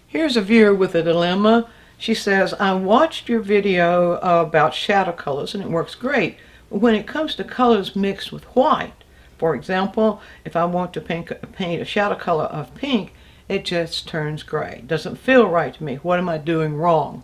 Here's a viewer with a dilemma. She says, I watched your video about shadow colors and it works great. But when it comes to colors mixed with white, for example, if I want to paint a shadow color of pink, it just turns gray. It doesn't feel right to me. What am I doing wrong?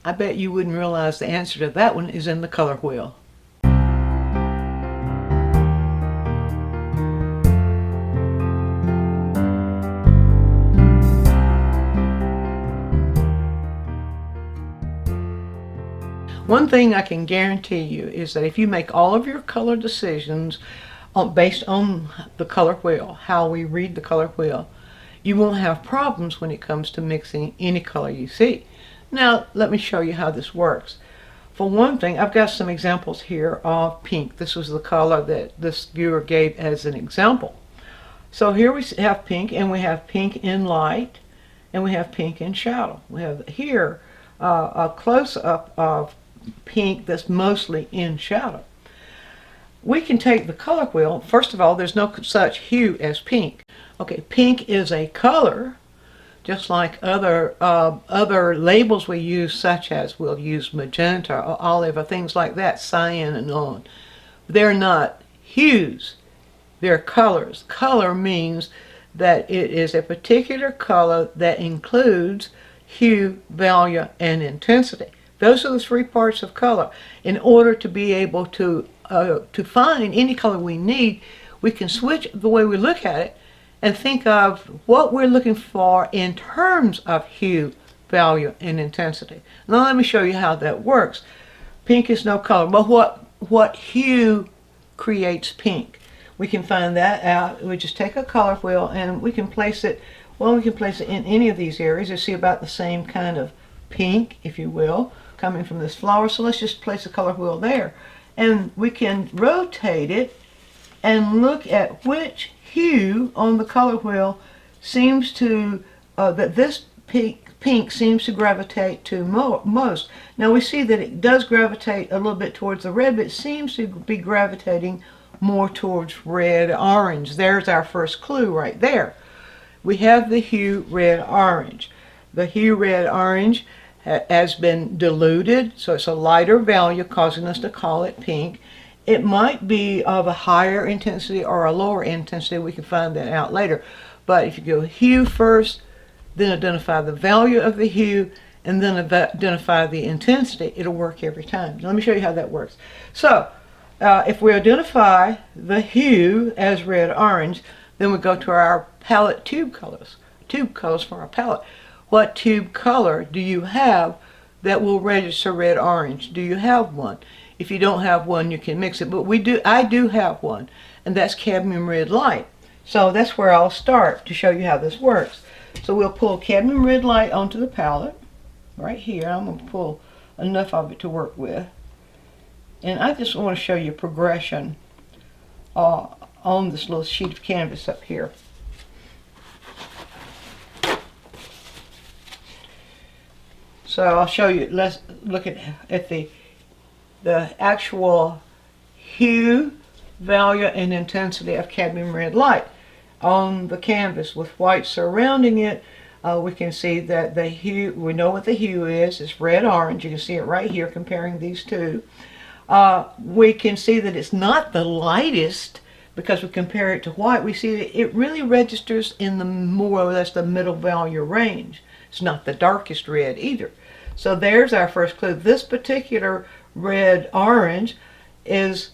I bet you wouldn't realize the answer to that one is in the color wheel. One thing I can guarantee you is that if you make all of your color decisions based on the color wheel, how we read the color wheel, you won't have problems when it comes to mixing any color you see. Now, let me show you how this works. For one thing, I've got some examples here of pink. This was the color that this viewer gave as an example. So here we have pink, and we have pink in light, and we have pink in shadow. We have here a close-up of pink that's mostly in shadow. We can take the color wheel. First of all, there's no such hue as pink. Okay, pink is a color, just like other labels we use, such as we'll use magenta or olive or things like that, cyan and on. They're not hues, they're colors. Color means that it is a particular color that includes hue, value, and intensity. Those are the three parts of color. In order to be able to find any color we need, we can switch the way we look at it and think of what we're looking for in terms of hue, value, and intensity. Now let me show you how that works. Pink is no color, but what hue creates pink? We can find that out. We just take a color wheel and we can place it, well, we can place it in any of these areas. You see about the same kind of pink, if you will, coming from this flower. So let's just place a color wheel there. And we can rotate it and look at which hue on the color wheel seems to, that this pink seems to gravitate to most. Now we see that it does gravitate a little bit towards the red, but it seems to be gravitating more towards red-orange. There's our first clue right there. We have the hue red-orange. The hue red-orange has been diluted, so it's a lighter value, causing us to call it pink. It might be of a higher intensity or a lower intensity. We can find that out later. But if you go hue first, then identify the value of the hue, and then identify the intensity, it'll work every time. Let me show you how that works. So if we identify the hue as red-orange, then we go to our palette tube colors for our palette. What tube color do you have that will register red-orange? Do you have one? If you don't have one, you can mix it. But I do have one, and that's cadmium red light. So that's where I'll start to show you how this works. So we'll pull cadmium red light onto the palette right here. I'm going to pull enough of it to work with. And I just want to show you progression on this little sheet of canvas up here. So I'll show you, let's look at the actual hue, value, and intensity of cadmium red light on the canvas with white surrounding it. We can see that the hue, we know what the hue is. It's red-orange. You can see it right here comparing these two. We can see that it's not the lightest because we compare it to white. We see that it really registers in the more or less the middle value range. It's not the darkest red either. So there's our first clue. This particular red-orange is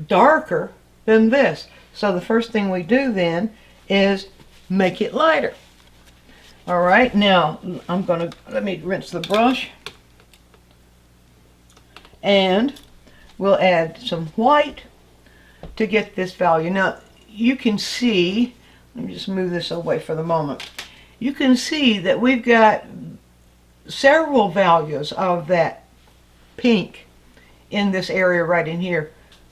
darker than this. So the first thing we do then is make it lighter. All right, now let me rinse the brush, and we'll add some white to get this value. Now you can see, let me just move this away for the moment. You can see that we've got several values of that pink in this area right in here.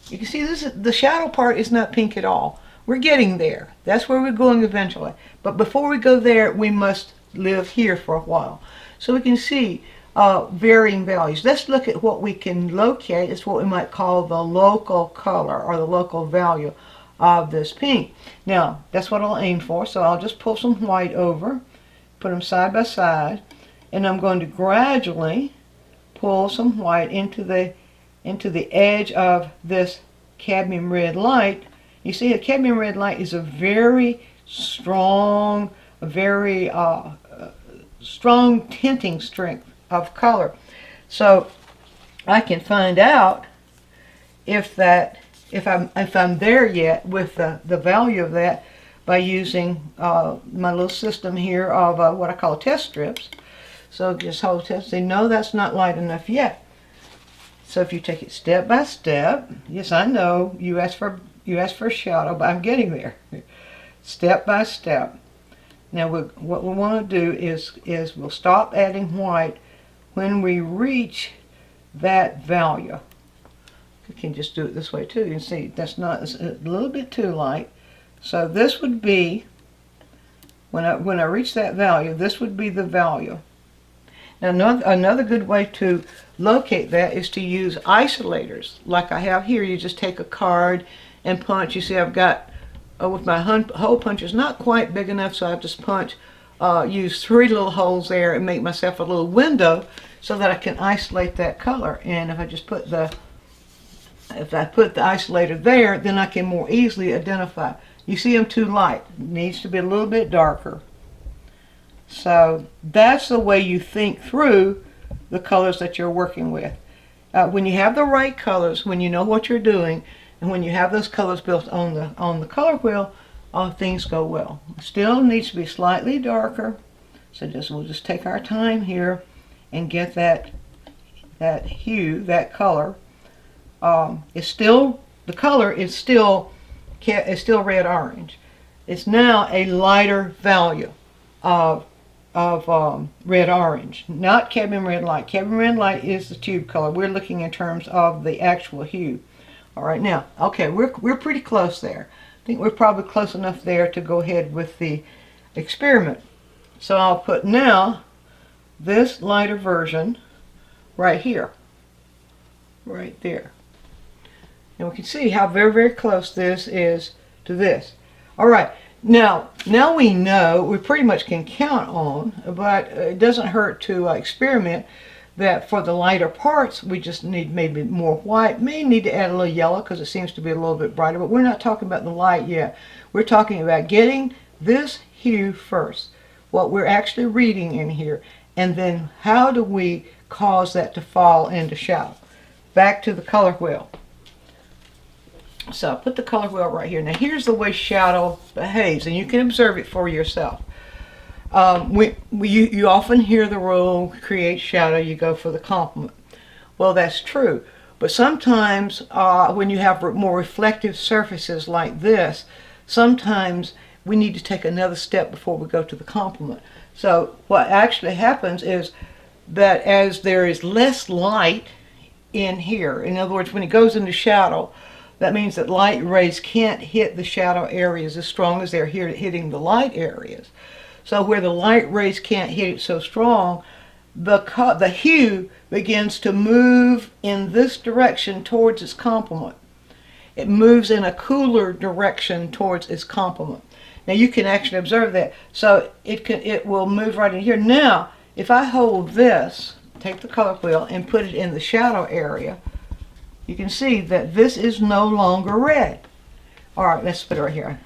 You can see the shadow part is not pink at all. We're getting there. That's where we're going eventually. But before we go there, we must live here for a while. So we can see varying values. Let's look at what we can locate. It's what we might call the local color or the local value of this pink. Now, that's what I'll aim for. So I'll just pull some white over, put them side by side, and I'm going to gradually pull some white into the edge of this cadmium red light. You see, a cadmium red light is a very strong, strong tinting strength of color. So I can find out if I'm there yet with the value of that by using my little system here of what I call test strips. So just hold test. Say, no, that's not light enough yet. So if you take it step by step, yes, I know you asked for a shadow, but I'm getting there. Step by step. Now what we want to do is we'll stop adding white when we reach that value. You can just do it this way too. You can see it's a little bit too light. So this would be, when I reach that value, this would be the value. Now another good way to locate that is to use isolators. Like I have here, you just take a card and punch. You see I've got, with my hole puncher, not quite big enough, so I just use 3 little holes there and make myself a little window so that I can isolate that color. And if I just put the isolator there, then I can more easily identify. You see them too light. It needs to be a little bit darker. So that's the way you think through the colors that you're working with. When you have the right colors, when you know what you're doing, and when you have those colors built on the color wheel, things go well. Still needs to be slightly darker. So we'll just take our time here and get that hue, that color. The color is still red orange. It's now a lighter value of red orange, not cadmium red light. Cadmium red light is the tube color. We're looking in terms of the actual hue. All right, now, okay, we're pretty close there. I think we're probably close enough there to go ahead with the experiment. So I'll put now this lighter version right here, right there. And we can see how very, very close this is to this. All right, now we know, we pretty much can count on, but it doesn't hurt to experiment, that for the lighter parts we just need maybe more white. May need to add a little yellow because it seems to be a little bit brighter, but we're not talking about the light yet. We're talking about getting this hue first, what we're actually reading in here, and then how do we cause that to fall into shadow. Back to the color wheel. So I'll put the color wheel right here. Now here's the way shadow behaves, and you can observe it for yourself. You often hear the rule, create shadow, you go for the complement. Well, that's true. But sometimes when you have more reflective surfaces like this, sometimes we need to take another step before we go to the complement. So what actually happens is that as there is less light in here, in other words, when it goes into shadow, that means that light rays can't hit the shadow areas as strong as they're here hitting the light areas. So where the light rays can't hit it so strong, the hue begins to move in this direction towards its complement. It moves in a cooler direction towards its complement. Now you can actually observe that. So it will move right in here. Now, if I hold this, take the color wheel and put it in the shadow area, you can see that this is no longer red. All right, let's put it right here.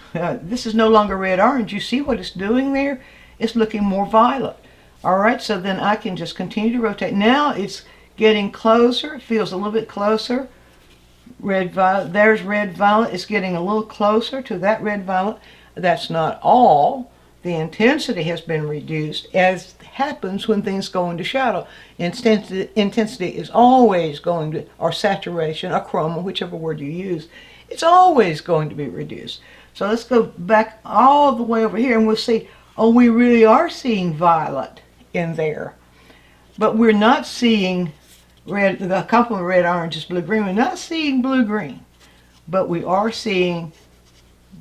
This is no longer red-orange. You see what it's doing there? It's looking more violet. All right, so then I can just continue to rotate. Now it's getting closer. It feels a little bit closer. Red-violet. There's red-violet. It's getting a little closer to that red-violet. That's not all. The intensity has been reduced, as happens when things go into shadow. Intensity is always going to, or saturation, or chroma, whichever word you use, it's always going to be reduced. So let's go back all the way over here and we'll see, oh, we really are seeing violet in there. But we're not seeing red, the complement red, orange is blue-green. We're not seeing blue-green, but we are seeing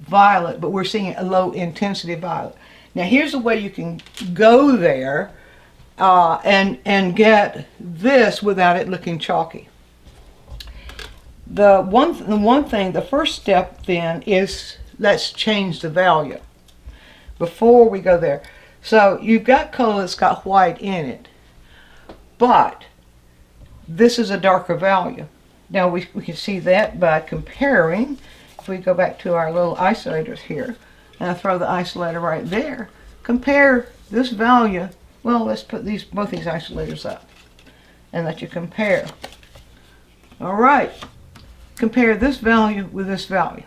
violet, but we're seeing a low intensity violet. Now here's the way you can go there and get this without it looking chalky. The first step then is let's change the value before we go there. So you've got color that's got white in it, but this is a darker value. Now we can see that by comparing. If we go back to our little isolators here, and I throw the isolator right there, compare this value. Well, let's put both these isolators up and let you compare. All right, compare this value with this value.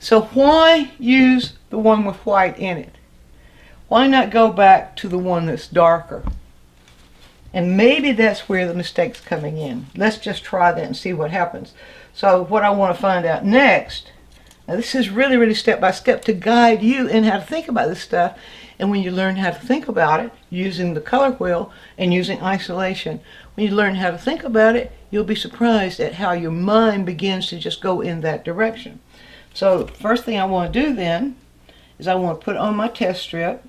So why use the one with white in it? Why not go back to the one that's darker? And maybe that's where the mistake's coming in. Let's just try that and see what happens. So what I want to find out next, now this is really step by step to guide you in how to think about this stuff. And when you learn how to think about it using the color wheel and using isolation, when you learn how to think about it, you'll be surprised at how your mind begins to just go in that direction. So first thing I want to do then is I want to put on my test strip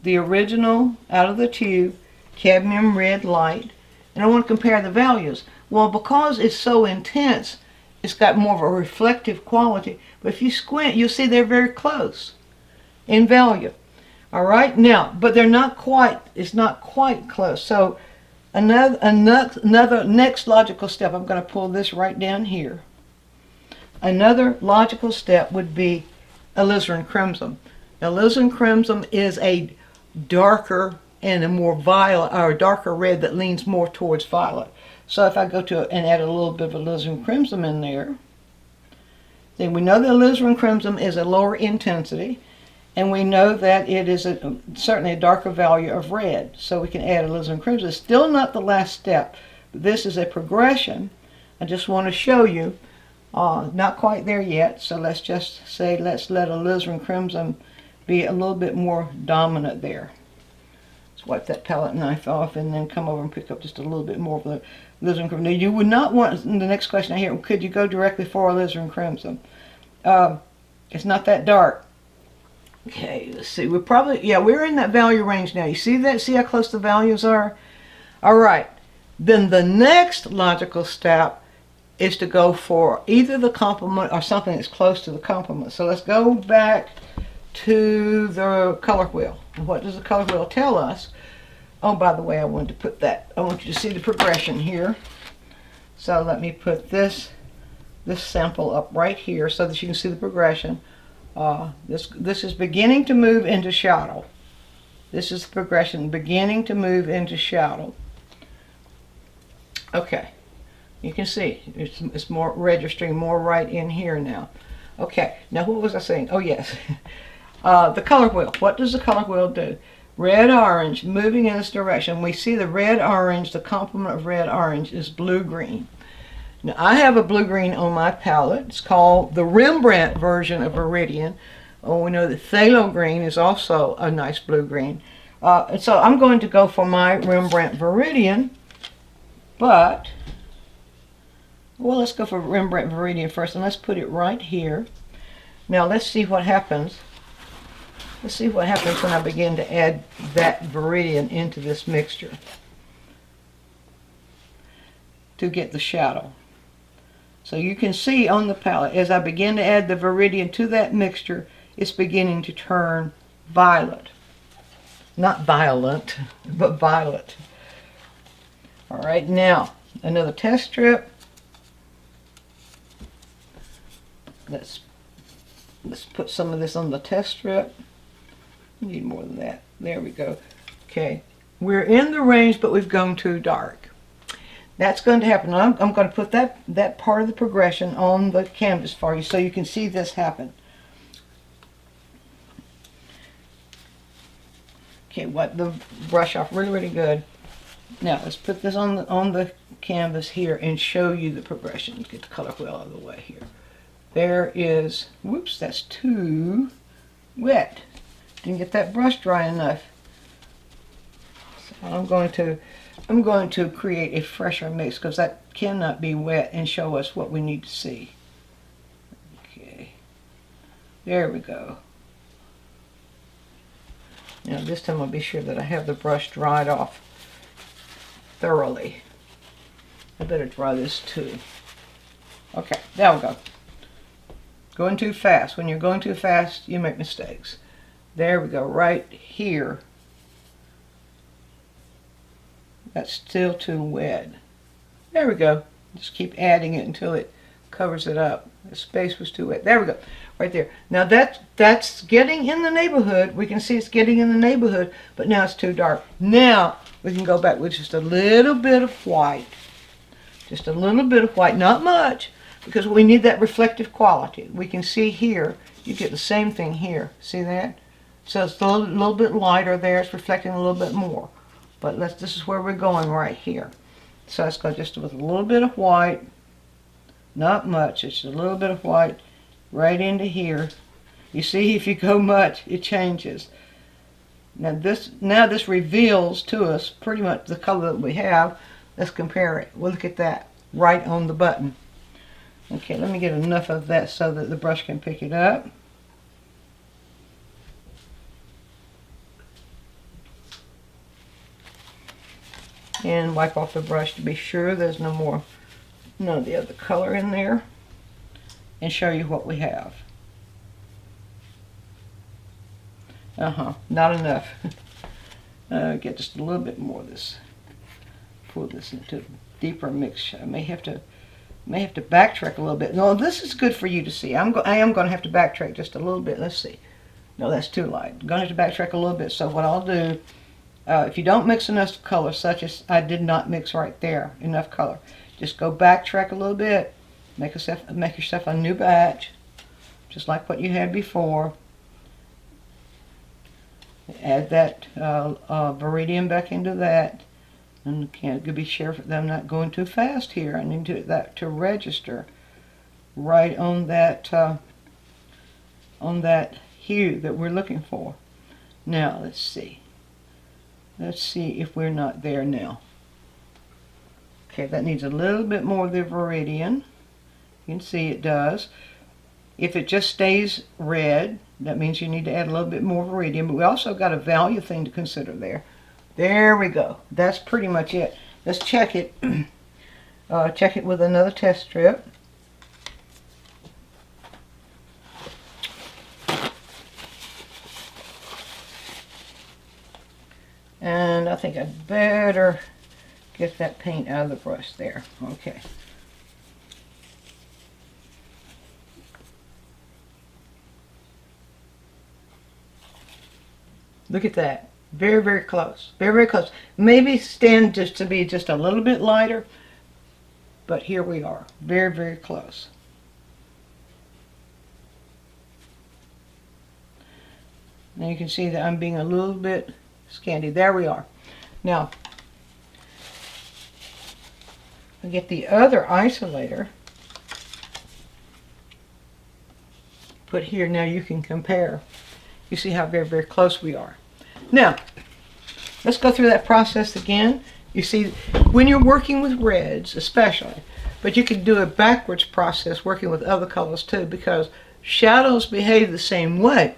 the original out of the tube cadmium red light, and I want to compare the values. Well, because it's so intense, it's got more of a reflective quality, but if you squint, you'll see they're very close in value. All right, now, but they're not quite, it's not quite close. So another next logical step, I'm going to pull this right down here. Another logical step would be alizarin crimson. Now, alizarin crimson is a darker and a more violet, or a darker red that leans more towards violet. So if I go to and add a little bit of alizarin crimson in there, then we know that alizarin crimson is a lower intensity, and we know that it is certainly a darker value of red. So we can add alizarin crimson. It's still not the last step, but this is a progression. I just want to show you, not quite there yet. So let's just say let's let alizarin crimson be a little bit more dominant there. Wipe that palette knife off and then come over and pick up just a little bit more of the alizarin crimson. Now, you would not want, the next question I hear, could you go directly for alizarin crimson? It's not that dark. Okay, let's see. We're probably, yeah, we're in that value range now. You see that? See how close the values are? All right. Then the next logical step is to go for either the complement or something that's close to the complement. So let's go back to the color wheel. And what does the color wheel tell us? Oh, by the way, I wanted to put that, I want you to see the progression here. So let me put this sample up right here so that you can see the progression. This is beginning to move into shadow. This is the progression, beginning to move into shadow. Okay, you can see it's more registering more right in here now. Okay, now what was I saying? Oh yes, the color wheel. What does the color wheel do? Red orange moving in this direction. We see the red orange, the complement of red orange is blue green. Now I have a blue green on my palette. It's called the Rembrandt version of Viridian. Oh, we know that phthalo green is also a nice blue green. And so I'm going to go for my Rembrandt Viridian, but well, let's go for Rembrandt Viridian first, and let's put it right here. Now let's see what happens. Let's see what happens when I begin to add that Viridian into this mixture to get the shadow. So you can see on the palette, as I begin to add the Viridian to that mixture, it's beginning to turn violet. Not violent, but violet. All right, now another test strip. Let's put some of this on the test strip. We need more than that. There we go. Okay, we're in the range, but we've gone too dark. That's going to happen. I'm going to put that part of the progression on the canvas for you so you can see this happen. Okay, wipe the brush off really good. Now let's put this on the canvas here and show you the progression. Get the color wheel out of the way here. There is, whoops, that's too wet. Didn't get that brush dry enough. So I'm going to create a fresher mix because that cannot be wet and show us what we need to see. Okay, there we go. Now this time I'll be sure that I have the brush dried off thoroughly. I better dry this too. Okay, there we go. Going too fast. When you're going too fast, you make mistakes. There we go, right here. That's still too wet. There we go. Just keep adding it until it covers it up. The space was too wet. There we go. Right there. Now that's getting in the neighborhood. We can see it's getting in the neighborhood, but now it's too dark. Now we can go back with just a little bit of white. Just a little bit of white, not much, because we need that reflective quality. We can see here, you get the same thing here. See that? So it's a little bit lighter there. It's reflecting a little bit more. But this is where we're going right here. So let's go just with a little bit of white. Not much, it's a little bit of white right into here. You see, if you go much, it changes. Now this reveals to us pretty much the color that we have. Let's compare it. We'll look at that right on the button. Okay, let me get enough of that so that the brush can pick it up. And wipe off the brush to be sure there's none of the other color in there, and show you what we have. Not enough. Get just a little bit more of this. Pull this into deeper mix. I may have to backtrack a little bit. No, this is good for you to see. I am going to have to backtrack just a little bit. Let's see. No, that's too light. I'm going to have to backtrack a little bit. So what I'll do, if you don't mix enough color, such as I did not mix right there, enough color, just go backtrack a little bit, make yourself a new batch, just like what you had before. Add that Viridian back into that, and can't be sure that I'm not going too fast here. I need that to register right on that hue that we're looking for. Now let's see. Let's see if we're not there now. Okay, that needs a little bit more of the Viridian. You can see it does. If it just stays red, that means you need to add a little bit more Viridian, but we also got a value thing to consider there. There we go. That's pretty much it. Let's check it. Check it with another test strip. And I think I'd better get that paint out of the brush there. Okay. Look at that. Very, very close. Very, very close. Maybe stand just to be just a little bit lighter, but here we are. Very, very close. Now you can see that I'm being a little bit scanty. There we are. Now, I get the other isolator. Put here. Now you can compare. You see how very, very close we are. Now, let's go through that process again. You see, when you're working with reds especially, but you can do a backwards process working with other colors too, because shadows behave the same way.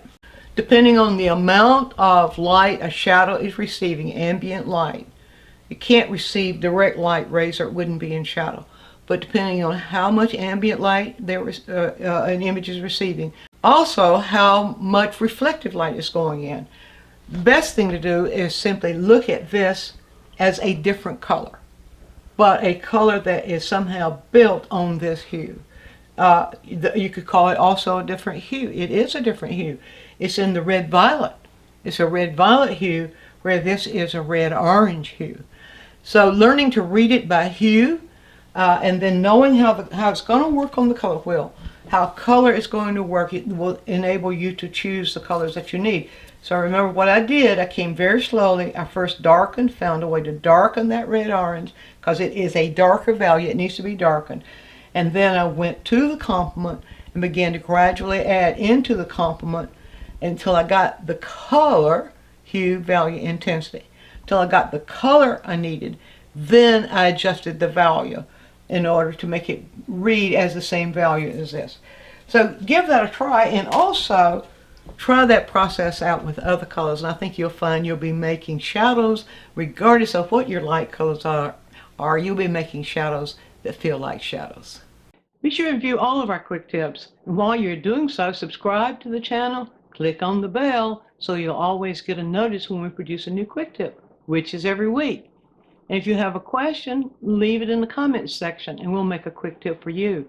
Depending on the amount of light a shadow is receiving, ambient light. It can't receive direct light rays or it wouldn't be in shadow. But depending on how much ambient light an image is receiving, also how much reflective light is going in. The best thing to do is simply look at this as a different color, but a color that is somehow built on this hue. You could call it also a different hue. It is a different hue. It's in the red-violet. It's a red-violet hue, where this is a red-orange hue. So learning to read it by hue, and then knowing how it's going to work on the color wheel, how color is going to work, it will enable you to choose the colors that you need. So remember what I did, I came very slowly. I first darkened, found a way to darken that red-orange, because it is a darker value, it needs to be darkened. And then I went to the complement and began to gradually add into the complement until I got the color, hue, value, intensity. Until I got the color I needed, then I adjusted the value in order to make it read as the same value as this. So give that a try, and also try that process out with other colors, and I think you'll find you'll be making shadows, regardless of what your light colors are, you'll be making shadows that feel like shadows. Be sure to view all of our quick tips. And while you're doing so, subscribe to the channel, Click on the bell so you'll always get a notice when we produce a new quick tip, which is every week. And if you have a question, leave it in the comments section and we'll make a quick tip for you.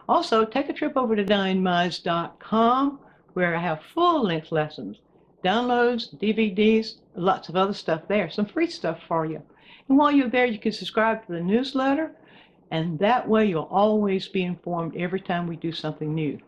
Also, take a trip over to DianeMize.com where I have full-length lessons, downloads, DVDs, lots of other stuff there, some free stuff for you. And while you're there, you can subscribe to the newsletter, and that way you'll always be informed every time we do something new.